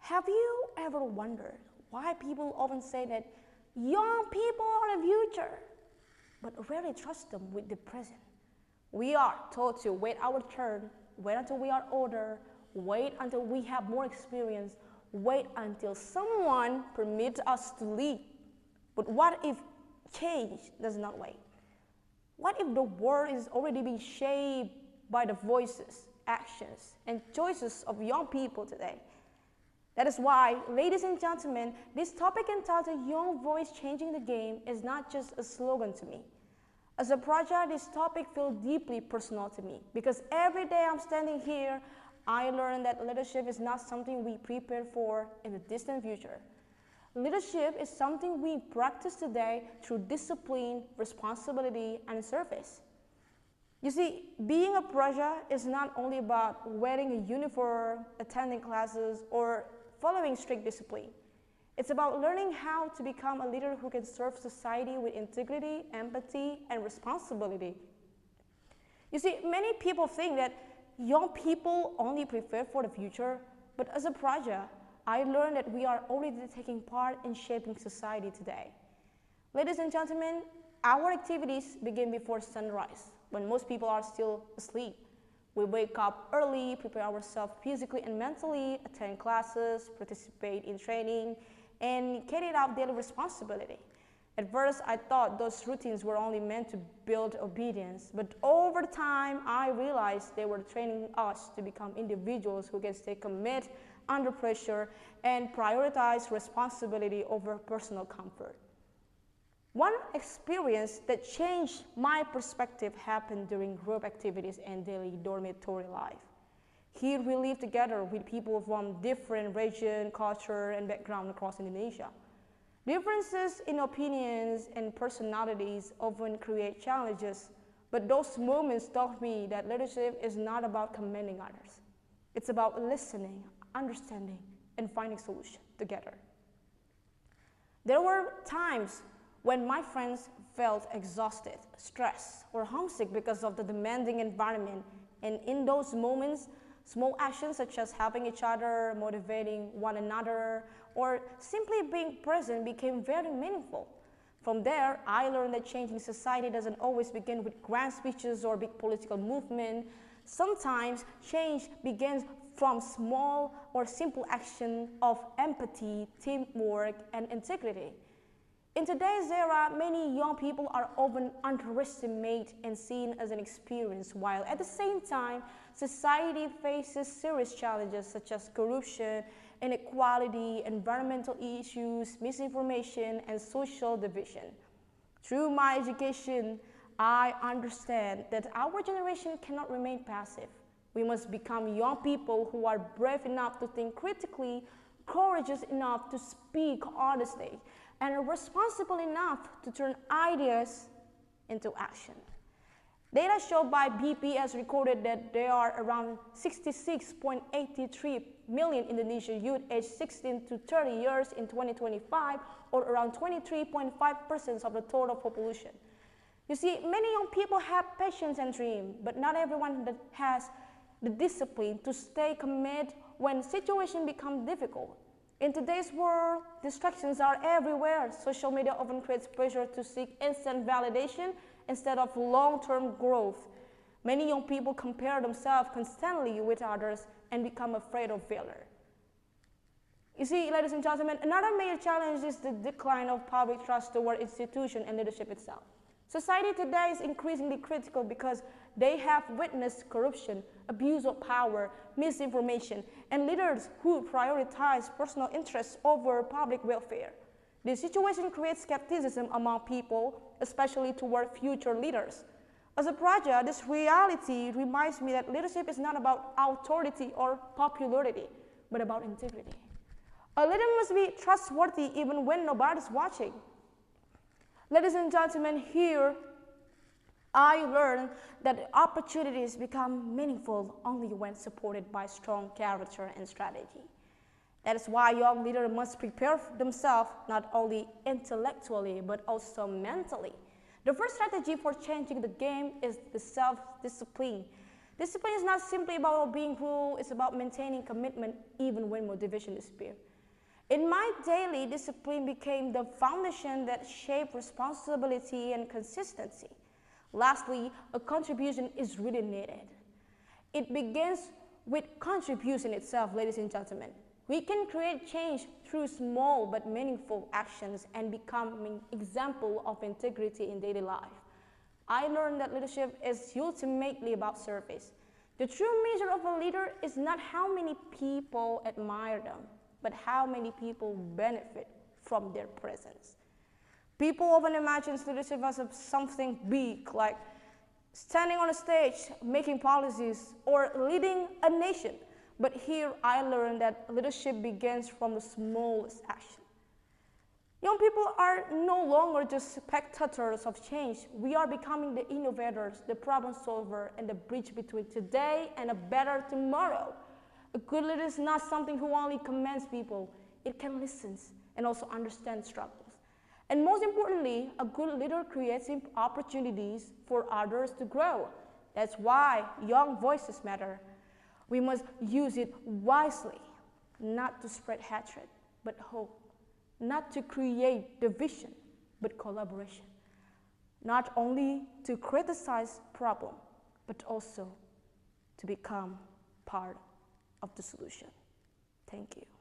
Have you ever wondered why people often say that young people are the future, but rarely trust them with the present? We are told to wait our turn, wait until we are older, wait until we have more experience, wait until someone permits us to lead. But what if change does not wait? What if the world is already being shaped by the voices, actions, and choices of young people today? That is why, ladies and gentlemen, this topic entitled Young Voice Changing the Game is not just a slogan to me. As a project, this topic feels deeply personal to me because every day I'm standing here, I learn that leadership is not something we prepare for in the distant future. Leadership is something we practice today through discipline, responsibility, and service. You see, being a project is not only about wearing a uniform, attending classes, or following strict discipline. It's about learning how to become a leader who can serve society with integrity, empathy, and responsibility. You see, many people think that young people only prepare for the future, but as a project, I learned that we are already taking part in shaping society today. Ladies and gentlemen, our activities begin before sunrise, when most people are still asleep. We wake up early, prepare ourselves physically and mentally, attend classes, participate in training, and carry out daily responsibility. At first, I thought those routines were only meant to build obedience, but over time, I realized they were training us to become individuals who can stay committed under pressure and prioritize responsibility over personal comfort. One experience that changed my perspective happened during group activities and daily dormitory life. Here we live together with people from different region, culture, and background across Indonesia. Differences in opinions and personalities often create challenges, but those moments taught me that leadership is not about commanding others. It's about listening, understanding, and finding solutions together. There were times when my friends felt exhausted, stressed, or homesick because of the demanding environment, and in those moments, small actions such as helping each other, motivating one another, or simply being present became very meaningful. From there, I learned that changing society doesn't always begin with grand speeches or big political movement. Sometimes change begins from small or simple action of empathy, teamwork, and integrity. In today's era, many young people are often underestimated and seen as an experience, while at the same time, society faces serious challenges such as corruption, inequality, environmental issues, misinformation, and social division. Through my education, I understand that our generation cannot remain passive. We must become young people who are brave enough to think critically, courageous enough to speak honestly, and responsible enough to turn ideas into action. Data shown by BPS recorded that there are around 66.83 million Indonesian youth aged 16 to 30 years in 2025, or around 23.5% of the total population. You see, many young people have passions and dreams, but not everyone that has the discipline to stay committed when situations become difficult. In today's world, distractions are everywhere. Social media often creates pressure to seek instant validation instead of long-term growth. Many young people compare themselves constantly with others and become afraid of failure. You see, ladies and gentlemen, another major challenge is the decline of public trust toward institutions and leadership itself. Society today is increasingly critical because they have witnessed corruption, abuse of power, misinformation, and leaders who prioritize personal interests over public welfare. This situation creates skepticism among people, especially toward future leaders. As a project, this reality reminds me that leadership is not about authority or popularity, but about integrity. A leader must be trustworthy even when nobody's watching. Ladies and gentlemen, here I learned that opportunities become meaningful only when supported by strong character and strategy. That is why young leaders must prepare themselves not only intellectually but also mentally. The first strategy for changing the game is the self-discipline. Discipline is not simply about being rule, it's about maintaining commitment even when motivation disappears. In my daily, discipline became the foundation that shaped responsibility and consistency. Lastly, a contribution is really needed. It begins with contribution itself, ladies and gentlemen. We can create change through small but meaningful actions and becoming example of integrity in daily life. I learned that leadership is ultimately about service. The true measure of a leader is not how many people admire them, but how many people benefit from their presence. People often imagine leadership as something big, like standing on a stage, making policies, or leading a nation. But here I learned that leadership begins from the smallest action. Young people are no longer just spectators of change. We are becoming the innovators, the problem solver, and the bridge between today and a better tomorrow. A good leader is not something who only commands people. It can listen and also understand struggles. And most importantly, a good leader creates opportunities for others to grow. That's why young voices matter. We must use it wisely, not to spread hatred, but hope. Not to create division, but collaboration. Not only to criticize problem, but also to become part of the solution. Thank you.